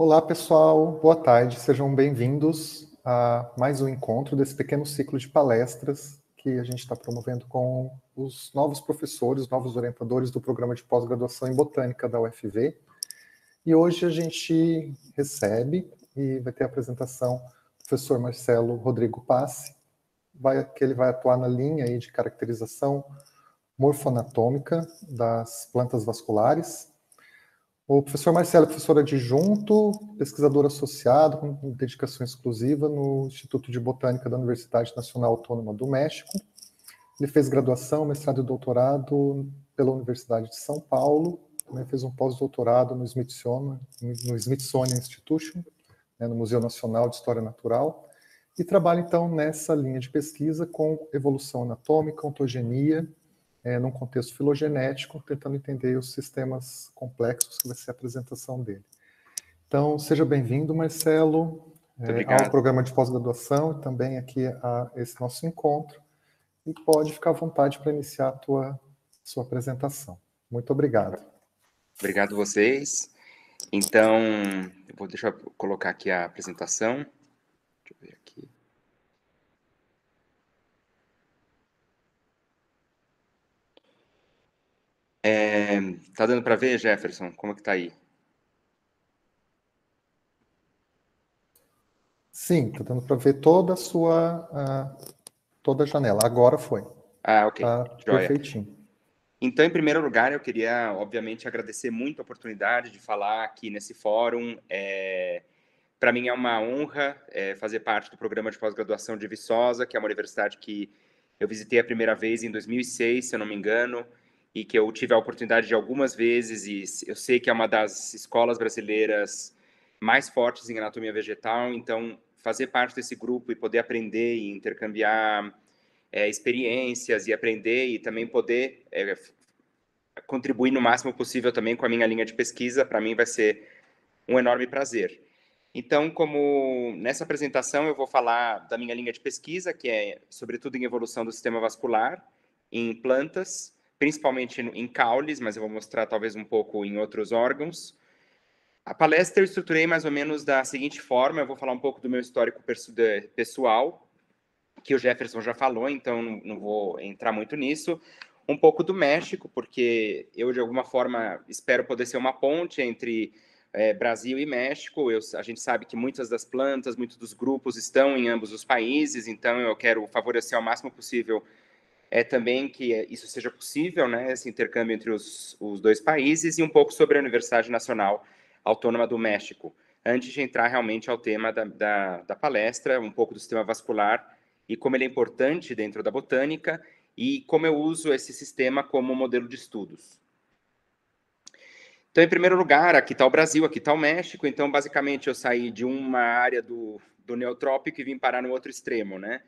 Olá, pessoal. Boa tarde. Sejam bem-vindos a mais um encontro desse pequeno ciclo de palestras que a gente está promovendo com os novos professores, novos orientadores do programa de pós-graduação em Botânica da UFV. E hoje a gente recebe e vai ter a apresentação do professor Marcelo Rodrigo Passi, que ele vai atuar na linha aí de caracterização morfoanatômica das plantas vasculares. O professor Marcelo é professor adjunto, pesquisador associado com dedicação exclusiva no Instituto de Botânica da Universidade Nacional Autônoma do México. Ele fez graduação, mestrado e doutorado pela Universidade de São Paulo, também fez um pós-doutorado no Smithsonian Institution, no Museu Nacional de História Natural, e trabalha então nessa linha de pesquisa com evolução anatômica, ontogenia, num contexto filogenético, tentando entender os sistemas complexos, que vai ser a apresentação dele. Então, seja bem-vindo, Marcelo, ao programa de pós-graduação e também aqui a esse nosso encontro. E pode ficar à vontade para iniciar a sua apresentação. Muito obrigado. Obrigado a vocês. Então, deixa eu colocar aqui a apresentação. Deixa eu ver aqui. Tá dando para ver, Jefferson? Como é que tá aí? Sim, tá dando para ver toda toda a janela. Agora foi. Ok. Tá perfeitinho. Então, em primeiro lugar, eu queria, obviamente, agradecer muito a oportunidade de falar aqui nesse fórum. Para mim é uma honra fazer parte do programa de pós-graduação de Viçosa, que é uma universidade que eu visitei a primeira vez em 2006, se eu não me engano, e que eu tive a oportunidade de algumas vezes, e eu sei que é uma das escolas brasileiras mais fortes em anatomia vegetal, então fazer parte desse grupo e poder aprender e intercambiar experiências e aprender e também poder contribuir no máximo possível também com a minha linha de pesquisa, para mim vai ser um enorme prazer. Então, como nessa apresentação eu vou falar da minha linha de pesquisa, que é sobretudo em evolução do sistema vascular, em plantas, principalmente em caules, mas eu vou mostrar talvez um pouco em outros órgãos. A palestra eu estruturei mais ou menos da seguinte forma: eu vou falar um pouco do meu histórico pessoal, que o Jefferson já falou, então não vou entrar muito nisso. Um pouco do México, porque eu, de alguma forma, espero poder ser uma ponte entre Brasil e México. A gente sabe que muitas das plantas, muitos dos grupos estão em ambos os países, então eu quero favorecer ao máximo possível também que isso seja possível, né, esse intercâmbio entre os dois países, e um pouco sobre a Universidade Nacional Autônoma do México, antes de entrar realmente ao tema da palestra, um pouco do sistema vascular e como ele é importante dentro da botânica e como eu uso esse sistema como modelo de estudos. Então, em primeiro lugar, aqui está o Brasil, aqui está o México. Então, basicamente, eu saí de uma área do neotrópico e vim parar no outro extremo, né?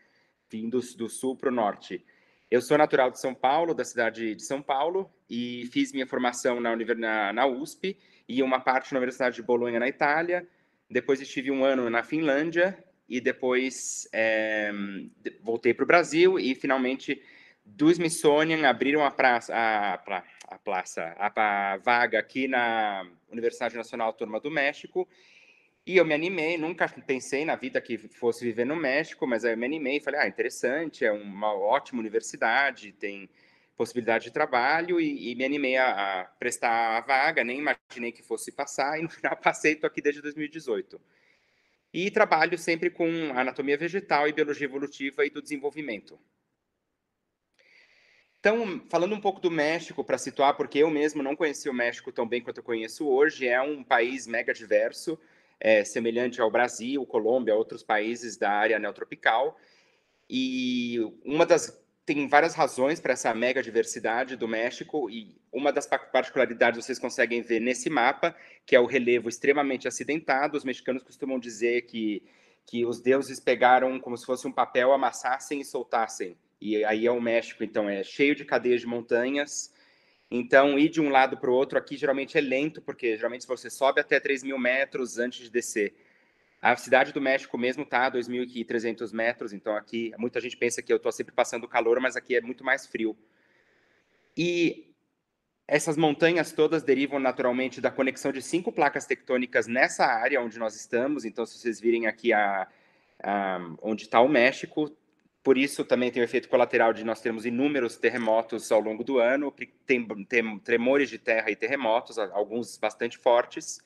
Vim do sul para o norte. Eu sou natural de São Paulo, da cidade de São Paulo, e fiz minha formação na USP e uma parte na Universidade de Bolonha, na Itália. Depois estive um ano na Finlândia e depois voltei para o Brasil e, finalmente, do Smithsonian abriram a vaga aqui na Universidade Nacional Autônoma do México. E eu me animei, nunca pensei na vida que fosse viver no México, mas aí eu me animei e falei, interessante, é uma ótima universidade, tem possibilidade de trabalho, e me animei a prestar a vaga, nem imaginei que fosse passar, e no final passei, estou aqui desde 2018. E trabalho sempre com anatomia vegetal e biologia evolutiva e do desenvolvimento. Então, falando um pouco do México, para situar, porque eu mesmo não conheci o México tão bem quanto eu conheço hoje, é um país mega diverso, semelhante ao Brasil, Colômbia, outros países da área neotropical. E tem várias razões para essa mega diversidade do México, e uma das particularidades vocês conseguem ver nesse mapa, que é o relevo extremamente acidentado. Os mexicanos costumam dizer que os deuses pegaram como se fosse um papel, amassassem e soltassem. E aí é o México, então, é cheio de cadeias de montanhas. Então, ir de um lado para o outro aqui geralmente é lento, porque geralmente você sobe até 3.000 metros antes de descer. A cidade do México mesmo está a 2.300 metros, então aqui muita gente pensa que eu estou sempre passando calor, mas aqui é muito mais frio. E Essas montanhas todas derivam naturalmente da conexão de 5 placas tectônicas nessa área onde nós estamos. Então, se vocês virem aqui onde está o México, por isso também tem o efeito colateral de nós termos inúmeros terremotos ao longo do ano, que tem tremores de terra e terremotos, alguns bastante fortes,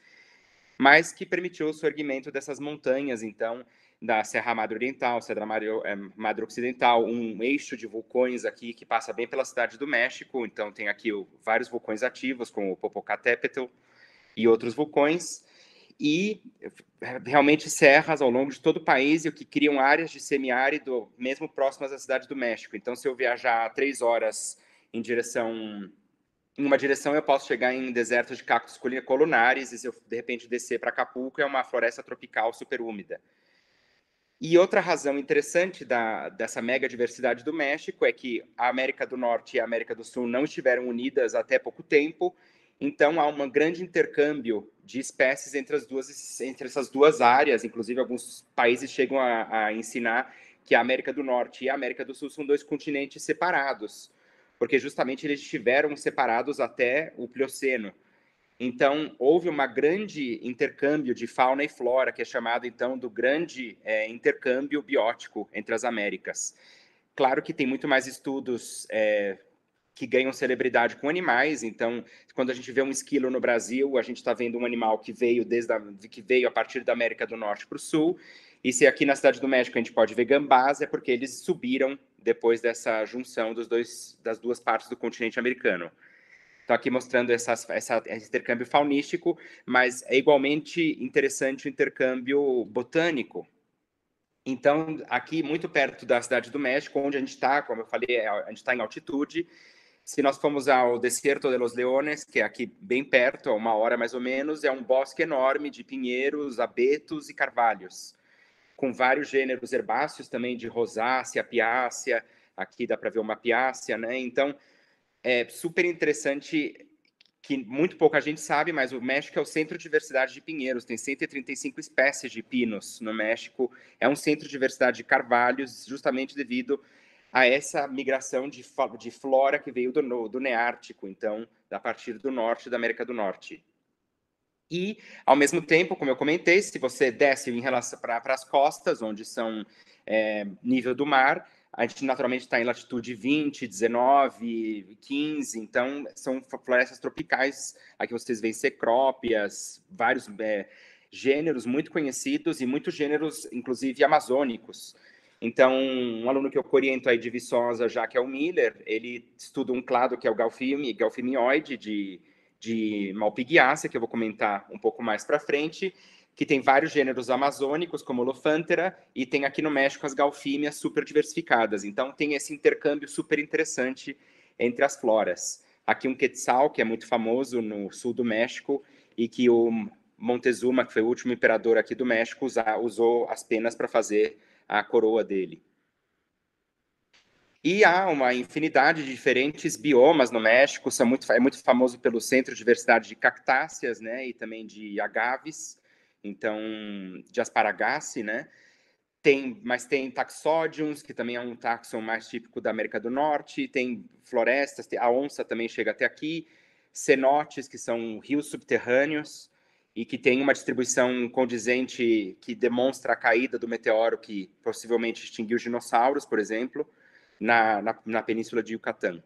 mas que permitiu o surgimento dessas montanhas, então, da Serra Madre Oriental, Serra Madre Ocidental, um eixo de vulcões aqui que passa bem pela cidade do México. Então, tem aqui vários vulcões ativos, como o Popocatépetl e outros vulcões, e realmente serras ao longo de todo o país, e o que criam áreas de semiárido, mesmo próximas à cidade do México. Então, se eu viajar 3 horas em uma direção, eu posso chegar em desertos de cactos colunares, e se eu, de repente, descer para Acapulco, é uma floresta tropical super úmida. E outra razão interessante dessa mega diversidade do México é que a América do Norte e a América do Sul não estiveram unidas até pouco tempo, então há um grande intercâmbio de espécies entre essas duas áreas. Inclusive, alguns países chegam a ensinar que a América do Norte e a América do Sul são 2 continentes separados, porque justamente eles estiveram separados até o Plioceno. Então, houve um grande intercâmbio de fauna e flora, que é chamado, então, do grande intercâmbio biótico entre as Américas. Claro que tem muito mais estudos que ganham celebridade com animais. Então, quando a gente vê um esquilo no Brasil, a gente está vendo um animal que veio a partir da América do Norte para o Sul. E se aqui na Cidade do México a gente pode ver gambás, é porque eles subiram depois dessa junção das duas partes do continente americano. Estou aqui mostrando esse intercâmbio faunístico, mas é igualmente interessante o intercâmbio botânico. Então, aqui muito perto da Cidade do México, onde a gente está, como eu falei, a gente está em altitude. Se nós formos ao Desierto de los Leones, que é aqui bem perto, a 1 hora mais ou menos, é um bosque enorme de pinheiros, abetos e carvalhos, com vários gêneros herbáceos também, de rosácea, piácea. Aqui dá para ver uma piácea, né? Então, é super interessante, que muito pouca gente sabe, mas o México é o centro de diversidade de pinheiros. Tem 135 espécies de pinos no México. É um centro de diversidade de carvalhos, justamente devido a essa migração de flora que veio do Neártico, então, a partir do norte da América do Norte. E, ao mesmo tempo, como eu comentei, se você desce em relação para as costas, onde são nível do mar, a gente naturalmente está em latitude 20, 19, 15, então são florestas tropicais. Aqui vocês veem cecrópias, vários gêneros muito conhecidos e muitos gêneros, inclusive, amazônicos. Então, um aluno que eu oriento aí de Viçosa, já que é o Miller, ele estuda um clado que é o galfimioide de Malpighiaceae, que eu vou comentar um pouco mais para frente, que tem vários gêneros amazônicos, como Lophantera, e tem aqui no México as galfímias super diversificadas. Então, tem esse intercâmbio super interessante entre as floras. Aqui um quetzal, que é muito famoso no sul do México, e que o Montezuma, que foi o último imperador aqui do México, usou as penas para fazer a coroa dele. E há uma infinidade de diferentes biomas no México. É muito famoso pelo Centro de Diversidade de Cactáceas, né, e também de agaves, então, de Asparagaceae, né. Mas tem taxódiums, que também é um taxon mais típico da América do Norte, tem florestas, a onça também chega até aqui, cenotes, que são rios subterrâneos, e que tem uma distribuição condizente que demonstra a caída do meteoro que possivelmente extinguiu os dinossauros, por exemplo, na Península de Yucatán.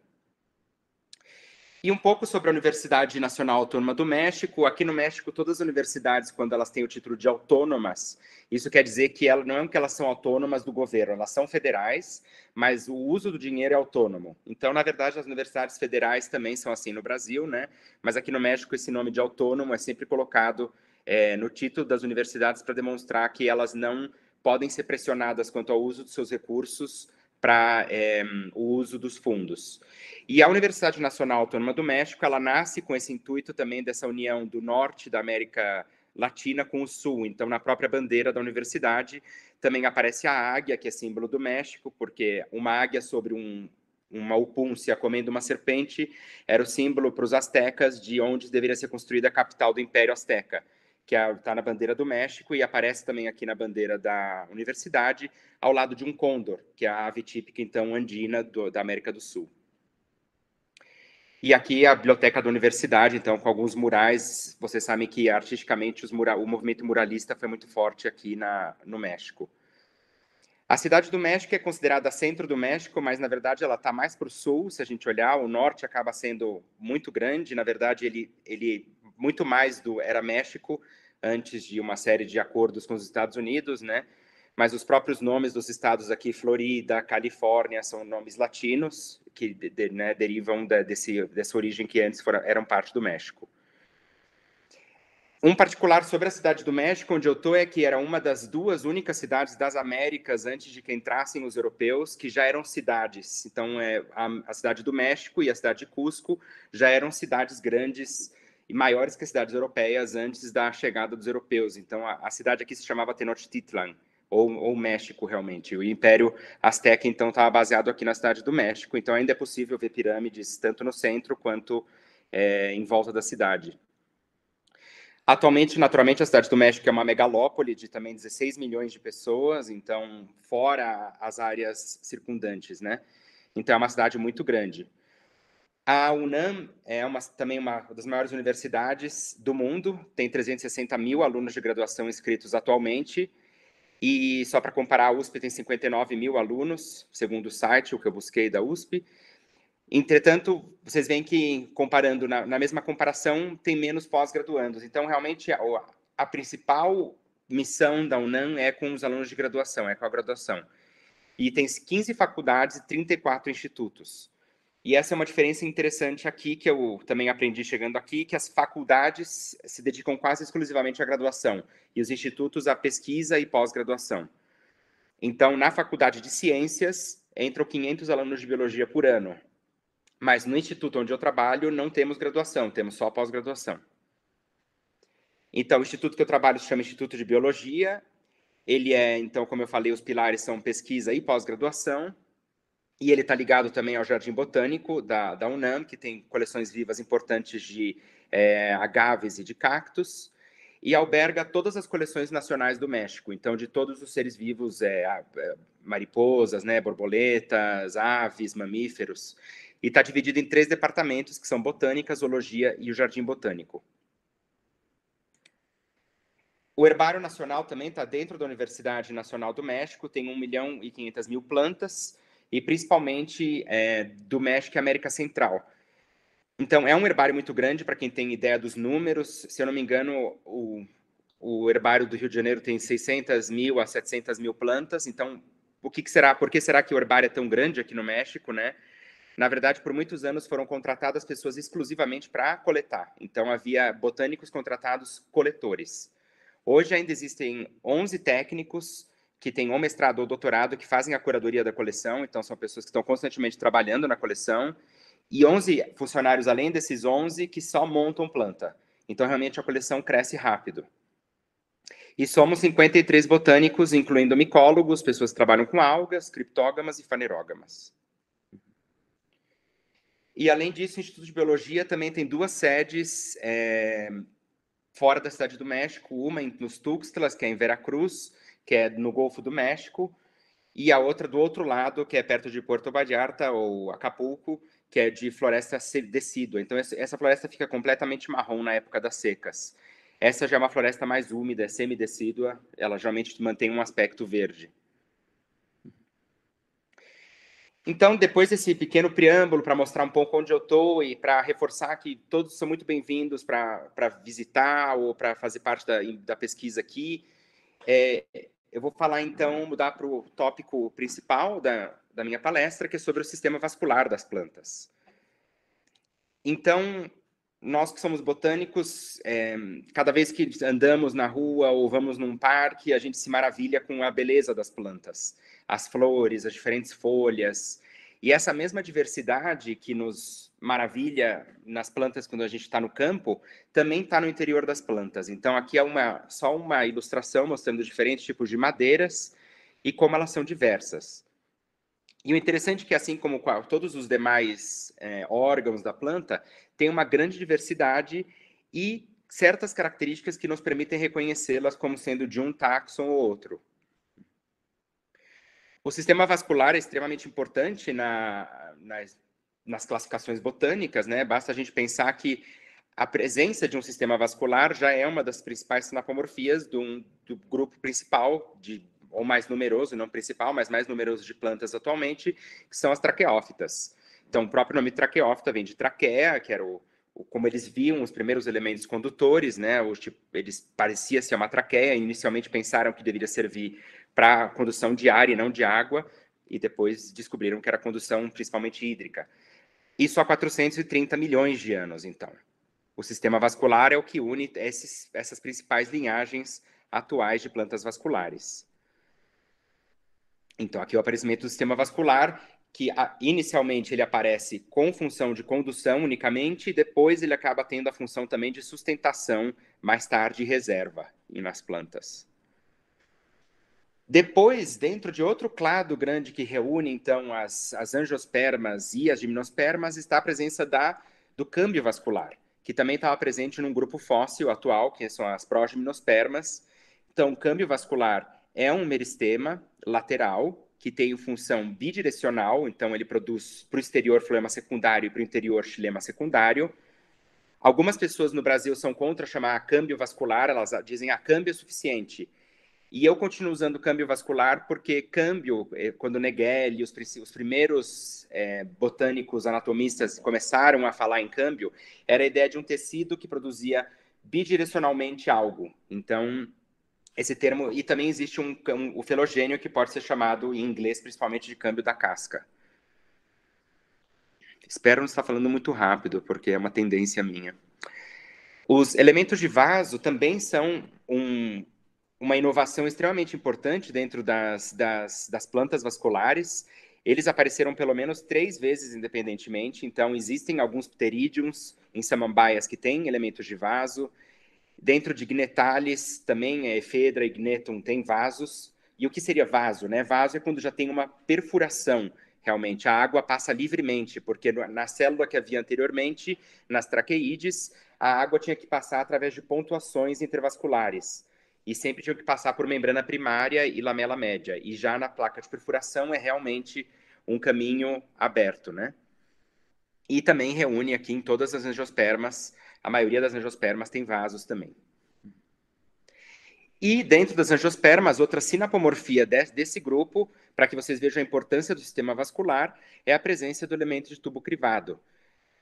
E um pouco sobre a Universidade Nacional Autônoma do México. Aqui no México, todas as universidades, quando elas têm o título de autônomas, isso quer dizer que não é que elas são autônomas do governo, elas são federais, mas o uso do dinheiro é autônomo. Então, na verdade, as universidades federais também são assim no Brasil, né? Mas aqui no México, esse nome de autônomo é sempre colocado no título das universidades para demonstrar que elas não podem ser pressionadas quanto ao uso dos seus recursos para o uso dos fundos. E a Universidade Nacional Autônoma do México, ela nasce com esse intuito também dessa união do norte da América Latina com o sul. Então, na própria bandeira da universidade, também aparece a águia, que é símbolo do México, porque uma águia sobre uma opúncia comendo uma serpente era o símbolo para os astecas de onde deveria ser construída a capital do Império Azteca, que está na bandeira do México e aparece também aqui na bandeira da universidade, ao lado de um côndor, que é a ave típica, então, andina da América do Sul. E aqui a biblioteca da universidade, então, com alguns murais. Vocês sabem que, artisticamente, o movimento muralista foi muito forte aqui no México. A cidade do México é considerada centro do México, mas, na verdade, ela está mais para o sul, se a gente olhar. O norte acaba sendo muito grande. Na verdade, ele muito mais era México, antes de uma série de acordos com os Estados Unidos, né? Mas os próprios nomes dos estados aqui, Florida, Califórnia, são nomes latinos, que né, derivam dessa origem que antes eram parte do México. Um particular sobre a cidade do México, onde eu estou, é que era uma das duas únicas cidades das Américas, antes de que entrassem os europeus, que já eram cidades. Então, a cidade do México e a cidade de Cusco já eram cidades grandes e maiores que as cidades europeias antes da chegada dos europeus. Então, a cidade aqui se chamava Tenochtitlan, ou México, realmente. O Império Azteca, então, estava baseado aqui na cidade do México. Então, ainda é possível ver pirâmides tanto no centro quanto em volta da cidade. Atualmente, naturalmente, a cidade do México é uma megalópole de também 16 milhões de pessoas, então, fora as áreas circundantes, né? Então, é uma cidade muito grande. A UNAM é também uma das maiores universidades do mundo, tem 360 mil alunos de graduação inscritos atualmente, e só para comparar, a USP tem 59 mil alunos, segundo o site, o que eu busquei da USP. Entretanto, vocês veem que, comparando, na mesma comparação, tem menos pós-graduandos. Então, realmente, a principal missão da UNAM é com os alunos de graduação, é com a graduação. E tem 15 faculdades e 34 institutos. E essa é uma diferença interessante aqui, que eu também aprendi chegando aqui, que as faculdades se dedicam quase exclusivamente à graduação, e os institutos à pesquisa e pós-graduação. Então, na faculdade de ciências, entram 500 alunos de biologia por ano. Mas no instituto onde eu trabalho, não temos graduação, temos só pós-graduação. Então, o instituto que eu trabalho se chama Instituto de Biologia. Ele então, como eu falei, os pilares são pesquisa e pós-graduação. E ele está ligado também ao Jardim Botânico da UNAM, que tem coleções vivas importantes de agaves e de cactos. E alberga todas as coleções nacionais do México. Então, de todos os seres vivos, mariposas, né, borboletas, aves, mamíferos. E está dividido em 3 departamentos, que são Botânica, Zoologia e o Jardim Botânico. O Herbário Nacional também está dentro da Universidade Nacional do México, tem 1.500.000 plantas, e principalmente do México e América Central. Então, é um herbário muito grande, para quem tem ideia dos números. Se eu não me engano, o herbário do Rio de Janeiro tem 600.000 a 700.000 plantas. Então, por que será que o herbário é tão grande aqui no México, né? Na verdade, por muitos anos foram contratadas pessoas exclusivamente para coletar. Então, havia botânicos contratados coletores. Hoje ainda existem 11 técnicos que têm ou mestrado ou doutorado que fazem a curadoria da coleção. Então, são pessoas que estão constantemente trabalhando na coleção. E 11 funcionários, além desses 11, que só montam planta. Então, realmente, a coleção cresce rápido. E somos 53 botânicos, incluindo micólogos, pessoas que trabalham com algas, criptógamas e fanerógamas. E, além disso, o Instituto de Biologia também tem 2 sedes fora da cidade do México, uma nos Tuxtlas, que é em Veracruz, que é no Golfo do México, e a outra do outro lado, que é perto de Puerto Vallarta, ou Acapulco, que é de floresta decídua. Então, essa floresta fica completamente marrom na época das secas. Essa já é uma floresta mais úmida, semidecídua, ela geralmente mantém um aspecto verde. Então, depois desse pequeno preâmbulo para mostrar um pouco onde eu estou e para reforçar que todos são muito bem-vindos para visitar ou para fazer parte da pesquisa aqui, eu vou falar, então, mudar para o tópico principal da minha palestra, que é sobre o sistema vascular das plantas. Então, nós que somos botânicos, cada vez que andamos na rua ou vamos num parque, a gente se maravilha com a beleza das plantas, as flores, as diferentes folhas. E essa mesma diversidade que nos maravilha nas plantas quando a gente está no campo, também está no interior das plantas. Então, aqui é só uma ilustração mostrando diferentes tipos de madeiras e como elas são diversas. E o interessante é que, assim como todos os demais órgãos da planta, tem uma grande diversidade e certas características que nos permitem reconhecê-las como sendo de um táxon ou outro. O sistema vascular é extremamente importante nas classificações botânicas, né? Basta a gente pensar que a presença de um sistema vascular já é uma das principais sinapomorfias do grupo principal, ou mais numeroso, não principal, mas mais numeroso de plantas atualmente, que são as traqueófitas. Então, o próprio nome traqueófita vem de traqueia, que era como eles viam os primeiros elementos condutores, né? Eles parecia ser uma traqueia, inicialmente pensaram que deveria servir para condução de ar e não de água, e depois descobriram que era condução principalmente hídrica. Isso há 430 milhões de anos, então. O sistema vascular é o que une essas principais linhagens atuais de plantas vasculares. Então, aqui é o aparecimento do sistema vascular, que inicialmente ele aparece com função de condução unicamente, e depois ele acaba tendo a função também de sustentação, mais tarde reserva nas plantas. Depois, dentro de outro clado grande que reúne, então, as angiospermas e as gimnospermas, está a presença do câmbio vascular, que também estava presente num grupo fóssil atual, que são as progimnospermas. Então, o câmbio vascular é um meristema lateral, que tem função bidirecional, então ele produz para o exterior floema secundário e para o interior xilema secundário. Algumas pessoas no Brasil são contra chamar câmbio vascular, elas dizem que câmbio é suficiente. E eu continuo usando câmbio vascular porque câmbio, quando Nagel e os primeiros botânicos anatomistas começaram a falar em câmbio, era a ideia de um tecido que produzia bidirecionalmente algo. Então, esse termo... E também existe o filogênio, que pode ser chamado, em inglês, principalmente, de câmbio da casca. Espero não estar falando muito rápido, porque é uma tendência minha. Os elementos de vaso também são uma inovação extremamente importante dentro das plantas vasculares. Eles apareceram pelo menos 3 vezes independentemente, então existem alguns pterídeos em samambaias que têm elementos de vaso. Dentro de Gnetales, também Ephedra e Gnetum tem vasos. E o que seria vaso, né? Vaso é quando já tem uma perfuração, realmente. A água passa livremente, porque na célula que havia anteriormente, nas traqueídeas, a água tinha que passar através de pontuações intervasculares. E sempre tinha que passar por membrana primária e lamela média. E já na placa de perfuração é realmente um caminho aberto, né? E também reúne aqui em todas as angiospermas, a maioria das angiospermas tem vasos também. E dentro das angiospermas, outra sinapomorfia desse grupo, para que vocês vejam a importância do sistema vascular, é a presença do elemento de tubo crivado.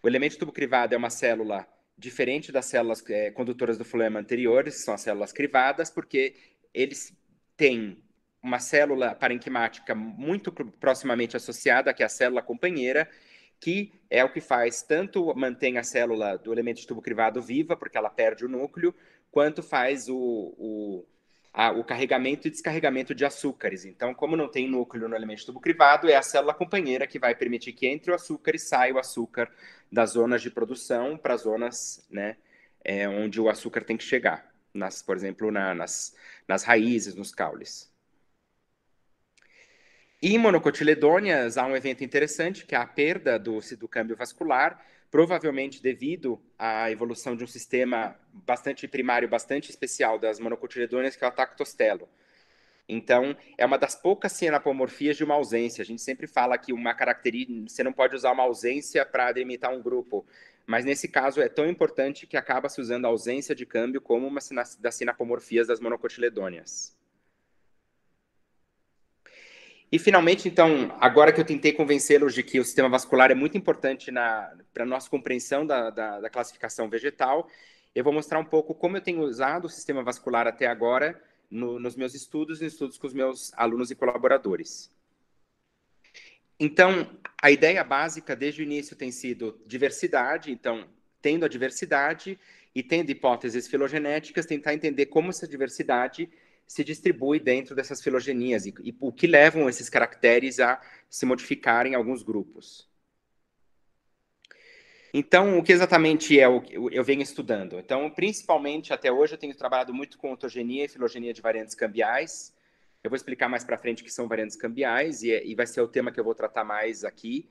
O elemento de tubo crivado é uma célula diferente das células condutoras do floema anteriores, que são as células crivadas, porque eles têm uma célula parenquimática muito proximamente associada, que é a célula companheira, que é o que faz tanto mantém a célula do elemento de tubo crivado viva, porque ela perde o núcleo, quanto faz o carregamento e descarregamento de açúcares. Então, como não tem núcleo no elemento de tubo crivado, é a célula companheira que vai permitir que entre o açúcar e saia o açúcar das zonas de produção para as zonas, né, onde o açúcar tem que chegar, por exemplo, nas raízes, nos caules. E em monocotiledôneas, há um evento interessante, que é a perda do câmbio vascular, provavelmente devido à evolução de um sistema bastante primário, bastante especial das monocotiledôneas, que é o tactostelo. Então, é uma das poucas sinapomorfias de uma ausência. A gente sempre fala que uma característica, você não pode usar uma ausência para delimitar um grupo, mas nesse caso é tão importante que acaba se usando a ausência de câmbio como uma das sinapomorfias das monocotiledôneas. E, finalmente, então, agora que eu tentei convencê-los de que o sistema vascular é muito importante para a nossa compreensão da classificação vegetal, eu vou mostrar um pouco como eu tenho usado o sistema vascular até agora nos meus estudos e nos estudos com os meus alunos e colaboradores. Então, a ideia básica desde o início tem sido diversidade. Então, tendo a diversidade e tendo hipóteses filogenéticas, tentar entender como essa diversidade se distribui dentro dessas filogenias e o que levam esses caracteres a se modificarem em alguns grupos. Então, o que exatamente é o que eu venho estudando? Então, principalmente, até hoje, eu tenho trabalhado muito com ontogenia e filogenia de variantes cambiais. Eu vou explicar mais para frente o que são variantes cambiais e vai ser o tema que eu vou tratar mais aqui.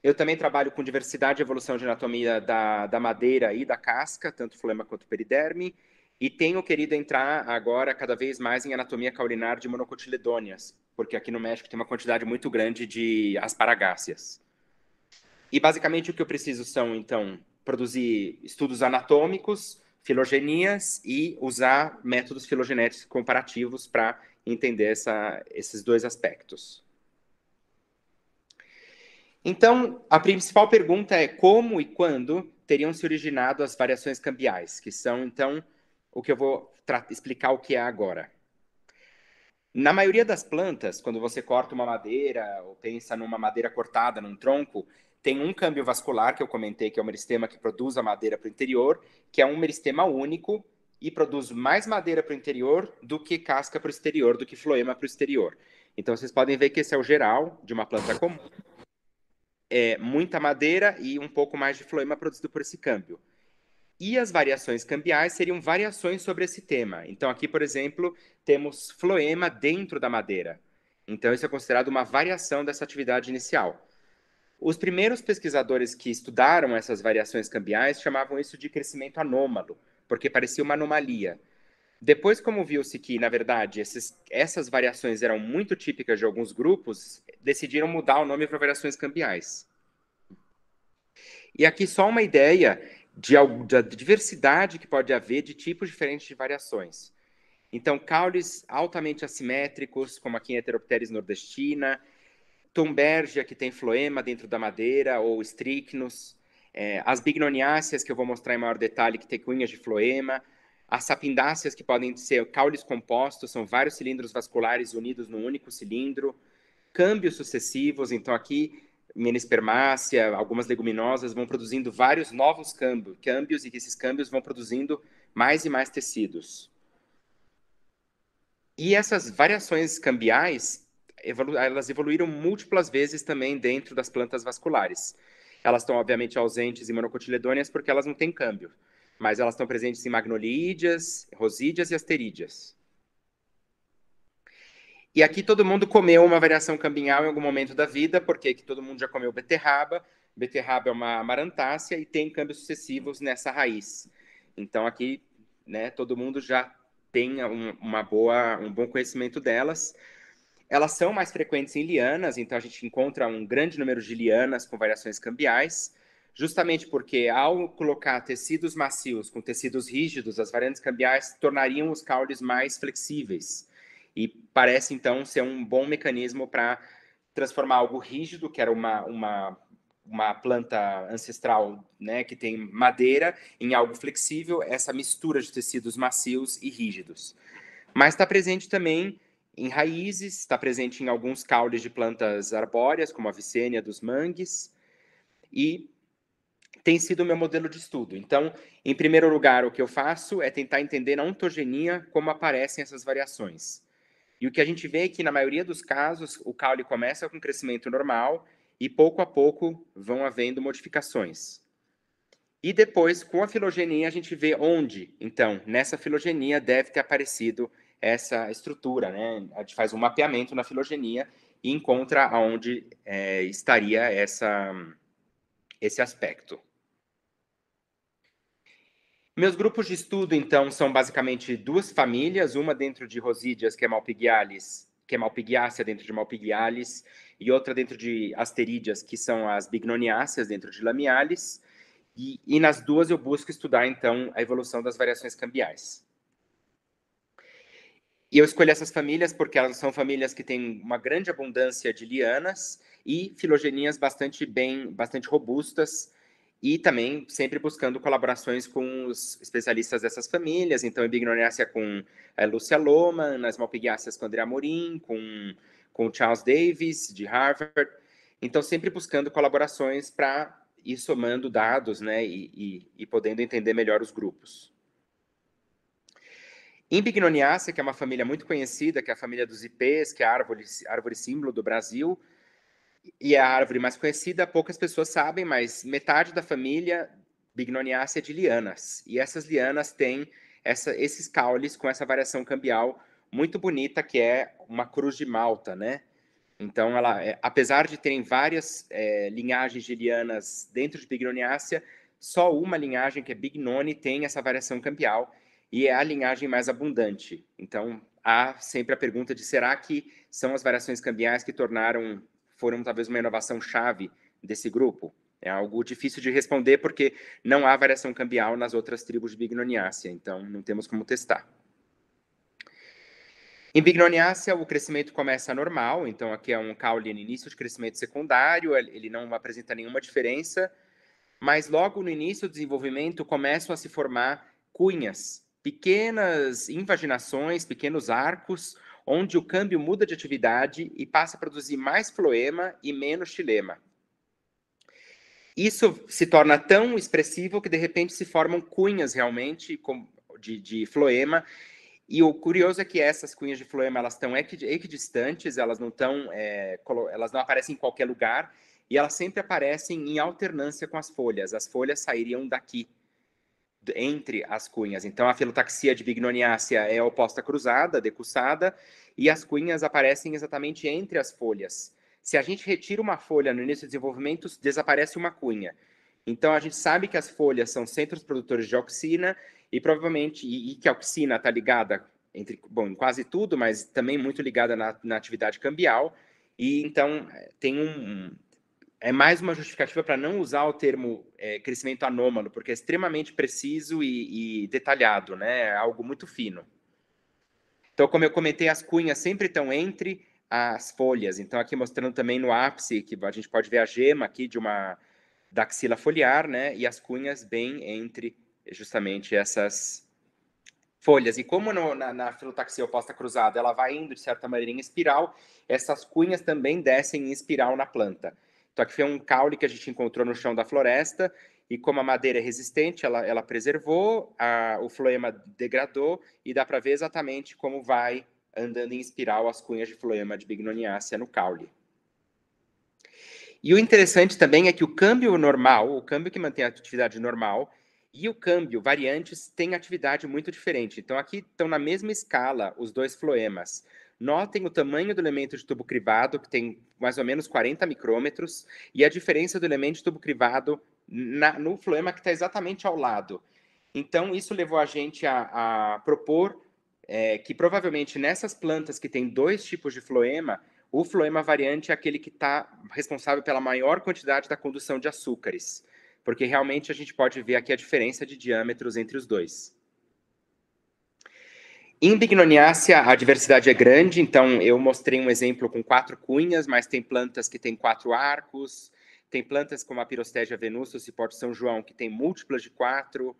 Eu também trabalho com diversidade e evolução de anatomia da madeira e da casca, tanto floema quanto periderme, e tenho querido entrar agora cada vez mais em anatomia caulinar de monocotiledôneas, porque aqui no México tem uma quantidade muito grande de asparagáceas. E, basicamente, o que eu preciso são, então, produzir estudos anatômicos, filogenias e usar métodos filogenéticos comparativos para entender esses dois aspectos. Então, a principal pergunta é como e quando teriam se originado as variações cambiais, que são, então, o que eu vou explicar o que é agora. Na maioria das plantas, quando você corta uma madeira ou pensa numa madeira cortada num tronco, tem um câmbio vascular que eu comentei, que é o meristema que produz a madeira para o interior, que é um meristema único e produz mais madeira para o interior do que casca para o exterior, do que floema para o exterior. Então, vocês podem ver que esse é o geral de uma planta comum. É muita madeira e um pouco mais de floema produzido por esse câmbio. E as variações cambiais seriam variações sobre esse tema. Então, aqui, por exemplo, temos floema dentro da madeira. Então, isso é considerado uma variação dessa atividade inicial. Os primeiros pesquisadores que estudaram essas variações cambiais chamavam isso de crescimento anômalo, porque parecia uma anomalia. Depois, como viu-se que, na verdade, essas variações eram muito típicas de alguns grupos, decidiram mudar o nome para variações cambiais. E aqui só uma ideia da diversidade que pode haver de tipos diferentes de variações. Então, caules altamente assimétricos, como aqui em Heteropteris nordestina, Thunbergia, que tem floema dentro da madeira, ou strychnus, as bignoniáceas, que eu vou mostrar em maior detalhe, que tem cunhas de floema, as sapindáceas, que podem ser caules compostos, são vários cilindros vasculares unidos num único cilindro, câmbios sucessivos, então aqui menispermácea, algumas leguminosas vão produzindo vários novos câmbios, e que esses câmbios vão produzindo mais e mais tecidos. E essas variações cambiais, elas evoluíram múltiplas vezes também dentro das plantas vasculares. Elas estão, obviamente, ausentes em monocotiledôneas porque elas não têm câmbio, mas elas estão presentes em magnolídeas, rosídeas e asterídeas. E aqui todo mundo comeu uma variação cambial em algum momento da vida, porque aqui todo mundo já comeu beterraba. Beterraba é uma amarantácea e tem câmbios sucessivos nessa raiz. Então aqui, né, todo mundo já tem um bom conhecimento delas. Elas são mais frequentes em lianas, então a gente encontra um grande número de lianas com variações cambiais, justamente porque ao colocar tecidos macios com tecidos rígidos, as variantes cambiais tornariam os caules mais flexíveis. E parece, então, ser um bom mecanismo para transformar algo rígido, que era uma planta ancestral, né, que tem madeira, em algo flexível, essa mistura de tecidos macios e rígidos. Mas está presente também em raízes, está presente em alguns caules de plantas arbóreas, como a vicênia dos mangues, e tem sido o meu modelo de estudo. Então, em primeiro lugar, o que eu faço é tentar entender na ontogenia como aparecem essas variações. E o que a gente vê é que, na maioria dos casos, o caule começa com crescimento normal e, pouco a pouco, vão havendo modificações. E depois, com a filogenia, a gente vê onde, então, nessa filogenia deve ter aparecido essa estrutura, né? A gente faz um mapeamento na filogenia e encontra aonde estaria esse aspecto. Meus grupos de estudo, então, são basicamente duas famílias, uma dentro de Rosídeas, que é Malpighiácea dentro de Malpighiales, e outra dentro de Asterídeas, que são as Bignoniáceas dentro de Lamiales, e nas duas eu busco estudar, então, a evolução das variações cambiais. E eu escolhi essas famílias porque elas são famílias que têm uma grande abundância de lianas e filogenias bastante robustas, e também sempre buscando colaborações com os especialistas dessas famílias. Então, em Bignoniácea com Lúcia Lohmann, nas Malpighiáceas com André Amorim, com Charles Davis, de Harvard. Então, sempre buscando colaborações para ir somando dados, né, e podendo entender melhor os grupos. Em Bignoniácea, que é uma família muito conhecida, que é a família dos ipês, que é a árvore símbolo do Brasil, e é a árvore mais conhecida, poucas pessoas sabem, mas metade da família Bignoniácea é de lianas. E essas lianas têm esses caules com essa variação cambial muito bonita, que é uma cruz de Malta, né? Então, apesar de terem várias linhagens de lianas dentro de Bignoniácea, só uma linhagem, que é Bignone, tem essa variação cambial, e é a linhagem mais abundante. Então, há sempre a pergunta de será que são as variações cambiais que foram talvez uma inovação chave desse grupo? É algo difícil de responder porque não há variação cambial nas outras tribos de Bignoniacea, então não temos como testar. Em Bignoniacea, o crescimento começa normal, então aqui é um caule no início de crescimento secundário, ele não apresenta nenhuma diferença, mas logo no início do desenvolvimento começam a se formar cunhas, pequenas invaginações, pequenos arcos, onde o câmbio muda de atividade e passa a produzir mais floema e menos xilema. Isso se torna tão expressivo que, de repente, se formam cunhas realmente de floema. E o curioso é que essas cunhas de floema elas estão equidistantes, elas não aparecem em qualquer lugar, e elas sempre aparecem em alternância com as folhas. As folhas sairiam daqui, entre as cunhas. Então, a filotaxia de Bignoniacea é oposta cruzada, decussada, e as cunhas aparecem exatamente entre as folhas. Se a gente retira uma folha no início do desenvolvimento, desaparece uma cunha. Então, a gente sabe que as folhas são centros produtores de auxina e provavelmente, e que a auxina está ligada em quase tudo, mas também muito ligada na atividade cambial. E então, é mais uma justificativa para não usar o termo crescimento anômalo, porque é extremamente preciso e detalhado, né? É algo muito fino. Então, como eu comentei, as cunhas sempre estão entre as folhas. Então, aqui mostrando também no ápice, que a gente pode ver a gema aqui da axila foliar, né? E as cunhas bem entre justamente essas folhas. E como na filotaxia oposta cruzada ela vai indo, de certa maneira, em espiral, essas cunhas também descem em espiral na planta. Então, aqui foi um caule que a gente encontrou no chão da floresta, e como a madeira é resistente, ela preservou, o floema degradou, e dá para ver exatamente como vai andando em espiral as cunhas de floema de Bignoniacea no caule. E o interessante também é que o câmbio normal, o câmbio que mantém a atividade normal, e o câmbio variantes têm atividade muito diferente. Então, aqui estão na mesma escala os dois floemas. Notem o tamanho do elemento de tubo crivado, que tem mais ou menos 40 micrômetros, e a diferença do elemento de tubo crivado no floema que está exatamente ao lado. Então, isso levou a gente a propor que provavelmente nessas plantas que têm dois tipos de floema, o floema variante é aquele que está responsável pela maior quantidade da condução de açúcares, porque realmente a gente pode ver aqui a diferença de diâmetros entre os dois. Em Bignoniacea, a diversidade é grande, então eu mostrei um exemplo com 4 cunhas, mas tem plantas que têm 4 arcos, tem plantas como a Pirostégia venusta, o cipó de São João, que tem múltiplas de 4,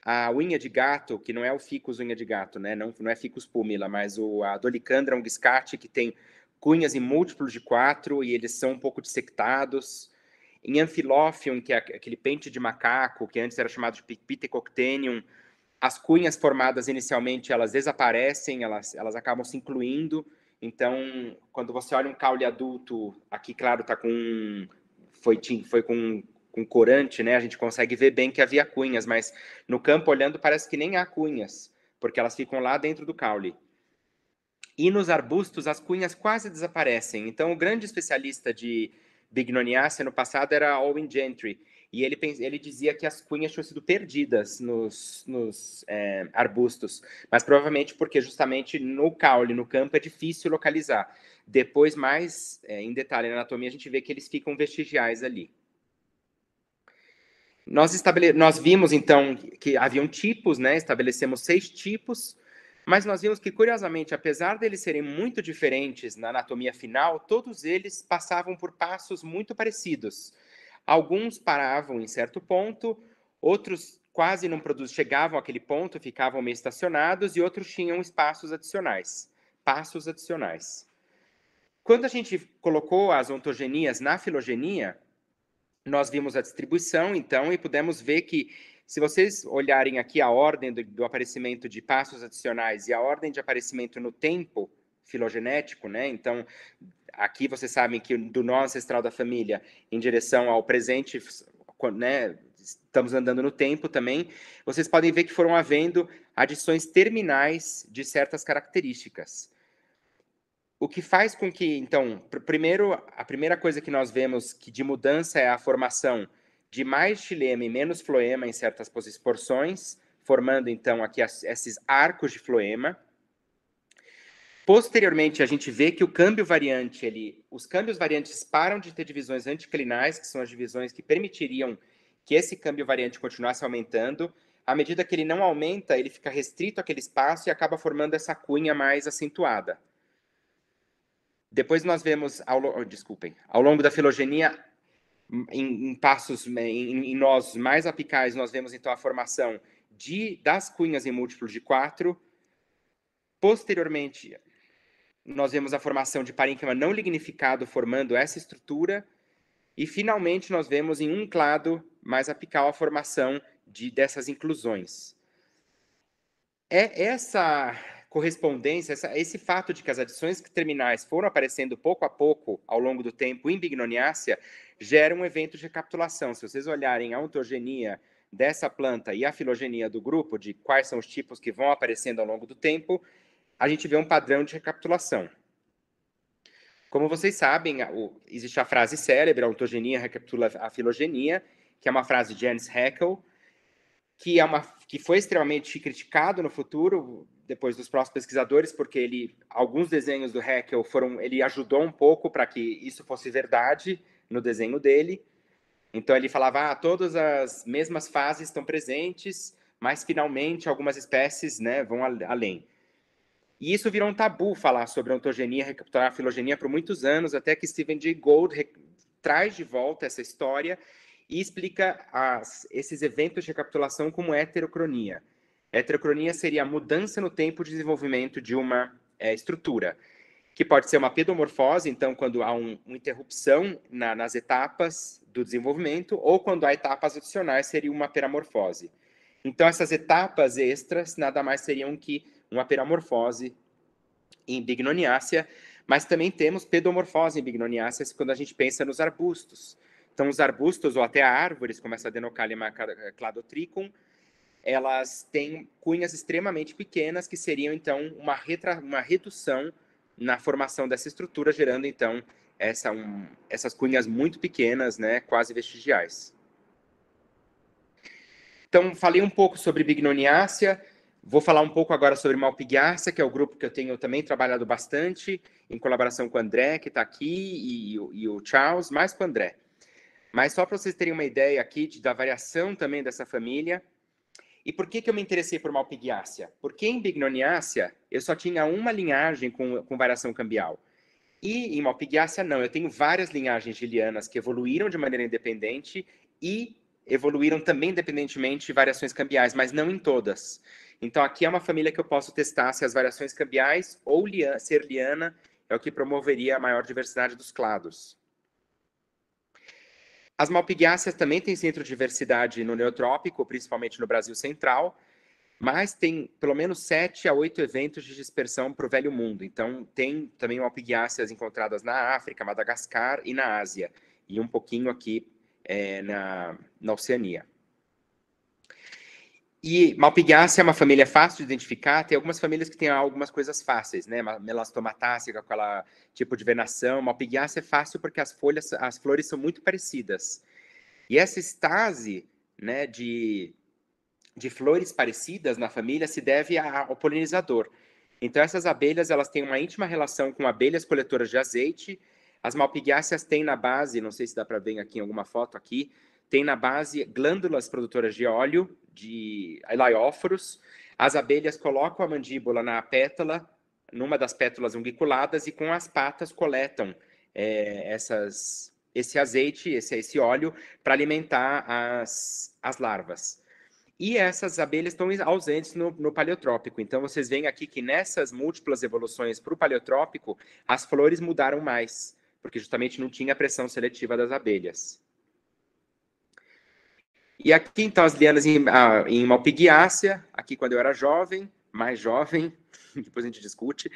a unha de gato, que não é o ficus unha de gato, né? Não é ficus pumila, mas a Dolicandra unguscati, que tem cunhas em múltiplos de 4 e eles são um pouco dissectados. Em Amphilophium, que é aquele pente de macaco, que antes era chamado de Pithecoctenium, as cunhas formadas inicialmente, elas desaparecem, elas acabam se incluindo. Então, quando você olha um caule adulto, aqui, claro, tá foi com corante, né? A gente consegue ver bem que havia cunhas, mas no campo, olhando, parece que nem há cunhas, porque elas ficam lá dentro do caule. E nos arbustos, as cunhas quase desaparecem. Então, o grande especialista de Bignoniacea no passado era Owen Gentry, e ele dizia que as cunhas tinham sido perdidas nos arbustos, mas provavelmente porque justamente no caule, no campo, é difícil localizar. Depois, mais em detalhe na anatomia, a gente vê que eles ficam vestigiais ali. Nós vimos, então, que haviam tipos, né? Estabelecemos 6 tipos, mas nós vimos que, curiosamente, apesar deles serem muito diferentes na anatomia final, todos eles passavam por passos muito parecidos. Alguns paravam em certo ponto, outros quase não chegavam àquele ponto, ficavam meio estacionados, e outros tinham passos adicionais. Quando a gente colocou as ontogenias na filogenia, nós vimos a distribuição, então, e pudemos ver que, se vocês olharem aqui a ordem do aparecimento de passos adicionais e a ordem de aparecimento no tempo filogenético, né? Então, aqui vocês sabem que do nó ancestral da família em direção ao presente, né? Estamos andando no tempo também. Vocês podem ver que foram havendo adições terminais de certas características. O que faz com que, então, primeiro, a primeira coisa que nós vemos que de mudança é a formação de mais xilema e menos floema em certas porções, formando, então, aqui esses arcos de floema. Posteriormente, a gente vê que o câmbio variante, os câmbios variantes param de ter divisões anticlinais, que são as divisões que permitiriam que esse câmbio variante continuasse aumentando. À medida que ele não aumenta, ele fica restrito àquele espaço e acaba formando essa cunha mais acentuada. Depois nós vemos, ao longo da filogenia, em nós mais apicais, nós vemos então a formação das cunhas em múltiplos de 4. Posteriormente, nós vemos a formação de parênquima não lignificado formando essa estrutura. E, finalmente, nós vemos em um clado mais apical a formação dessas inclusões. Essa correspondência, esse fato de que as adições terminais foram aparecendo pouco a pouco ao longo do tempo em Bignoniacea, gera um evento de recapitulação. Se vocês olharem a ontogenia dessa planta e a filogenia do grupo, de quais são os tipos que vão aparecendo ao longo do tempo, a gente vê um padrão de recapitulação. Como vocês sabem, existe a frase célebre, a ontogenia recapitula a filogenia, que é uma frase de Ernst Haeckel, que foi extremamente criticado no futuro, depois dos próprios pesquisadores, porque alguns desenhos do Haeckel ele ajudou um pouco para que isso fosse verdade no desenho dele. Então, ele falava, todas as mesmas fases estão presentes, mas, finalmente, algumas espécies, né, vão além. E isso virou um tabu falar sobre ontogenia, recapitular a filogenia por muitos anos, até que Stephen Jay Gould traz de volta essa história e explica esses eventos de recapitulação como heterocronia. Heterocronia seria a mudança no tempo de desenvolvimento de uma estrutura, que pode ser uma pedomorfose, então, quando há uma interrupção nas etapas do desenvolvimento, ou quando há etapas adicionais, seria uma peramorfose. Então, essas etapas extras nada mais seriam que uma peramorfose em Bignoniacea, mas também temos pedomorfose em Bignoniacea quando a gente pensa nos arbustos. Então, os arbustos, ou até árvores, como essa Adenocalima cladotrichum, elas têm cunhas extremamente pequenas, que seriam, então, uma redução na formação dessa estrutura, gerando, então, essas cunhas muito pequenas, né, quase vestigiais. Então, falei um pouco sobre Bignoniacea, vou falar um pouco agora sobre Malpighiacea, que é o grupo que eu tenho também trabalhado bastante, em colaboração com o André, que está aqui, e o Charles, mais com o André. Mas só para vocês terem uma ideia aqui da variação também dessa família. E por que eu me interessei por Malpighiacea? Porque em Bignoniacea eu só tinha uma linhagem com variação cambial. E em Malpighiacea não, eu tenho várias linhagens de lianas que evoluíram de maneira independente e evoluíram também independentemente de variações cambiais, mas não em todas. Então aqui é uma família que eu posso testar se as variações cambiais ou ser liana é o que promoveria a maior diversidade dos clados. As Malpighiáceas também têm centro de diversidade no Neotrópico, principalmente no Brasil Central, mas tem pelo menos 7 a 8 eventos de dispersão para o Velho Mundo. Então, tem também Malpighiáceas encontradas na África, Madagascar e na Ásia, e um pouquinho aqui na Oceania. E Malpighiacea é uma família fácil de identificar, tem algumas famílias que têm algumas coisas fáceis, né? Melastomatácea, com aquela tipo de venação. Malpighiacea é fácil porque as flores são muito parecidas. E essa estase, né, de flores parecidas na família se deve ao polinizador. Então, essas abelhas, elas têm uma íntima relação com abelhas coletoras de azeite. As Malpighiáceas têm na base, não sei se dá para ver aqui em alguma foto aqui, tem na base glândulas produtoras de óleo, de elaióforos. As abelhas colocam a mandíbula na pétala, numa das pétalas ungiculadas, e com as patas coletam esse azeite, esse óleo, para alimentar as larvas. E essas abelhas estão ausentes no paleotrópico. Então, vocês veem aqui que nessas múltiplas evoluções para o paleotrópico, as flores mudaram mais, porque justamente não tinha pressão seletiva das abelhas. E aqui, então, as lianas em Malpighiacea, aqui quando eu era jovem, mais jovem, depois a gente discute.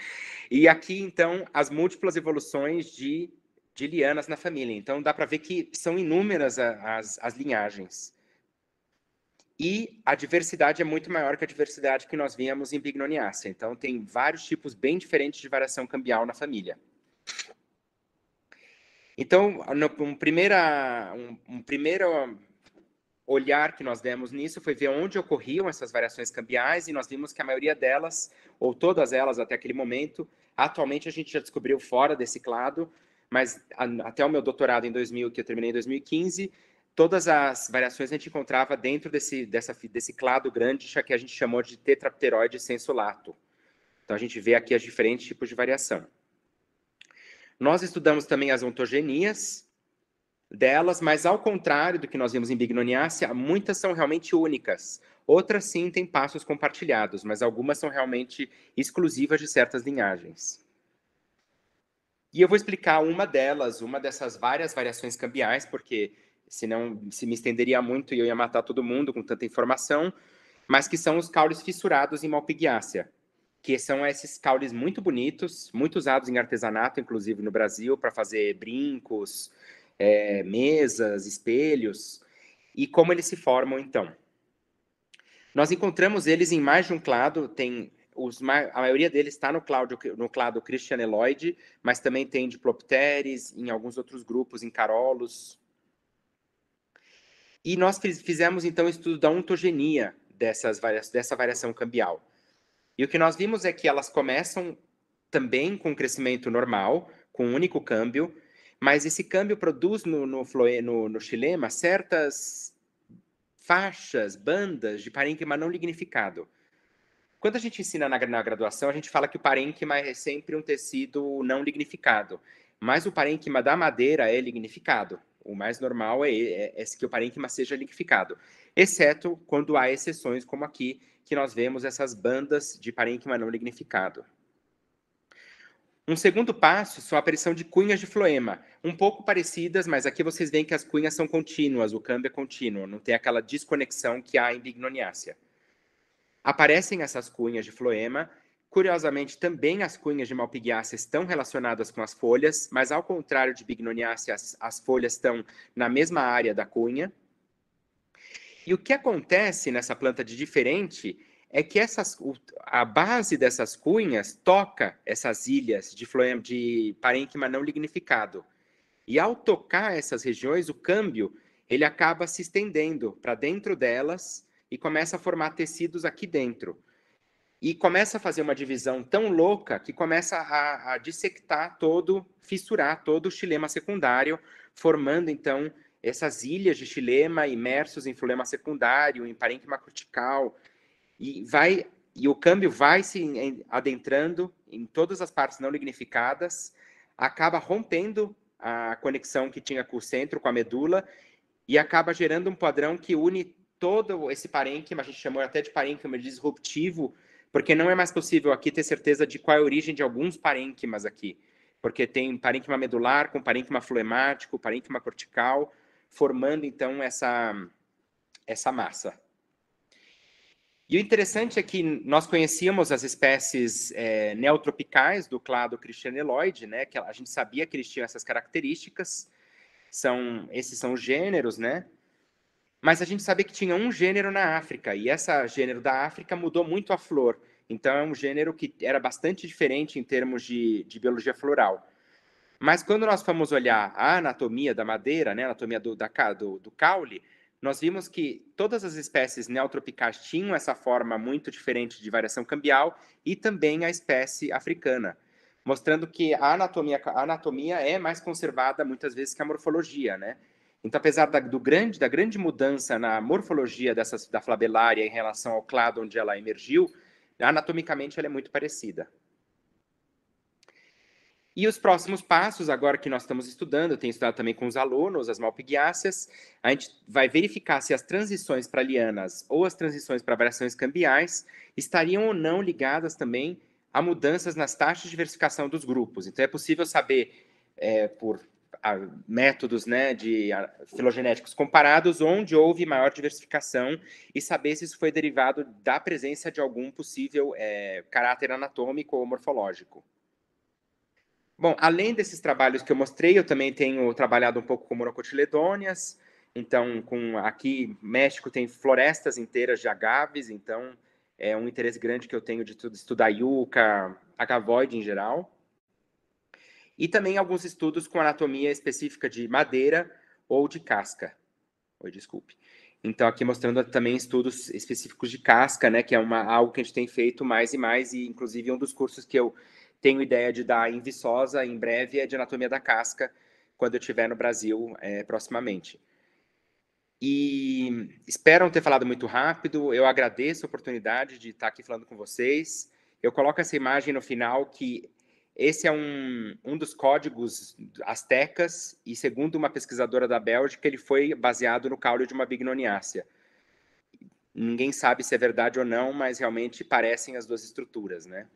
E aqui, então, as múltiplas evoluções de lianas na família. Então, dá para ver que são inúmeras as linhagens. E a diversidade é muito maior que a diversidade que nós víamos em Bignoniacea. Então, tem vários tipos bem diferentes de variação cambial na família. Então, um primeiro olhar que nós demos nisso foi ver onde ocorriam essas variações cambiais, e nós vimos que a maioria delas, ou todas elas até aquele momento, Atualmente, a gente já descobriu fora desse clado, mas até o meu doutorado em 2000, que eu terminei em 2015, todas as variações a gente encontrava dentro desse clado grande que a gente chamou de tetrapteroide sensulato. Então, a gente vê aqui os diferentes tipos de variação. Nós estudamos também as ontogenias delas, mas ao contrário do que nós vimos em Bignoniacea, muitas são realmente únicas. Outras, sim, têm passos compartilhados, mas algumas são realmente exclusivas de certas linhagens. E eu vou explicar uma dessas várias variações cambiais, porque senão se me estenderia muito e eu ia matar todo mundo com tanta informação, mas que são os caules fissurados em Malpighiaceae, que são esses caules muito bonitos, muito usados em artesanato, inclusive no Brasil, para fazer brincos, mesas, espelhos. E como eles se formam, então? Nós encontramos eles em mais de um clado, a maioria deles está no clado Christianeloide, mas também tem Diplopteris, em alguns outros grupos, em Carolos. E nós fizemos, então, o estudo da ontogenia dessa variação cambial. E o que nós vimos é que elas começam também com crescimento normal, com um único câmbio, mas esse câmbio produz no xilema certas faixas, bandas de parênquima não lignificado. Quando a gente ensina na graduação, a gente fala que o parênquima é sempre um tecido não lignificado, mas o parênquima da madeira é lignificado. O mais normal é que o parênquima seja lignificado, exceto quando há exceções, como aqui, que nós vemos essas bandas de parênquima não lignificado. Um segundo passo são a aparição de cunhas de floema, um pouco parecidas, mas aqui vocês veem que as cunhas são contínuas, o câmbio é contínuo, não tem aquela desconexão que há em Bignoniacea. Aparecem essas cunhas de floema, curiosamente também as cunhas de Malpighiaceae estão relacionadas com as folhas, mas ao contrário de Bignoniacea, as folhas estão na mesma área da cunha. E o que acontece nessa planta de diferente é que a base dessas cunhas toca essas ilhas de parênquima não lignificado. E ao tocar essas regiões, o câmbio ele acaba se estendendo para dentro delas e começa a formar tecidos aqui dentro. E começa a fazer uma divisão tão louca que começa a dissectar fissurar todo o xilema secundário, formando, então, essas ilhas de xilema imersos em filema secundário, em parênquima cortical, e o câmbio vai se adentrando em todas as partes não lignificadas, acaba rompendo a conexão que tinha com o centro, com a medula, e acaba gerando um padrão que une todo esse parênquima, a gente chamou até de parênquima disruptivo, porque não é mais possível aqui ter certeza de qual é a origem de alguns parênquimas aqui, porque tem parênquima medular com parênquima floemático, parênquima cortical, formando, então, essa massa. E o interessante é que nós conhecíamos as espécies neotropicais do clado Christianeloide, né, que a gente sabia que eles tinham essas características, esses são os gêneros, né? Mas a gente sabia que tinha um gênero na África, e esse gênero da África mudou muito a flor. Então, é um gênero que era bastante diferente em termos de biologia floral. Mas quando nós fomos olhar a anatomia da madeira, né, a anatomia do caule, nós vimos que todas as espécies neotropicais tinham essa forma muito diferente de variação cambial e também a espécie africana, mostrando que a anatomia é mais conservada muitas vezes que a morfologia, né? Então, apesar da grande mudança na morfologia da flabelária em relação ao clado onde ela emergiu, anatomicamente ela é muito parecida. E os próximos passos, agora que nós estamos estudando, eu tenho estudado também com os alunos, as Malpighiaceas, a gente vai verificar se as transições para lianas ou as transições para variações cambiais estariam ou não ligadas também a mudanças nas taxas de diversificação dos grupos. Então, é possível saber, por métodos, né, filogenéticos comparados, onde houve maior diversificação e saber se isso foi derivado da presença de algum possível caráter anatômico ou morfológico. Bom, além desses trabalhos que eu mostrei, eu também tenho trabalhado um pouco com monocotiledôneas. Então, aqui, México tem florestas inteiras de agaves, então é um interesse grande que eu tenho de estudar yucca, agavoide em geral. E também alguns estudos com anatomia específica de madeira ou de casca. Desculpe. Então, aqui mostrando também estudos específicos de casca, né, que é algo que a gente tem feito mais e mais, e inclusive um dos cursos que eu tenho ideia de dar em Viçosa, em breve, de anatomia da casca, quando eu estiver no Brasil, proximamente. E espero ter falado muito rápido, eu agradeço a oportunidade de estar aqui falando com vocês. Eu coloco essa imagem no final, que esse é um dos códigos astecas, e segundo uma pesquisadora da Bélgica, ele foi baseado no caule de uma bignoniácea. Ninguém sabe se é verdade ou não, mas realmente parecem as duas estruturas, né?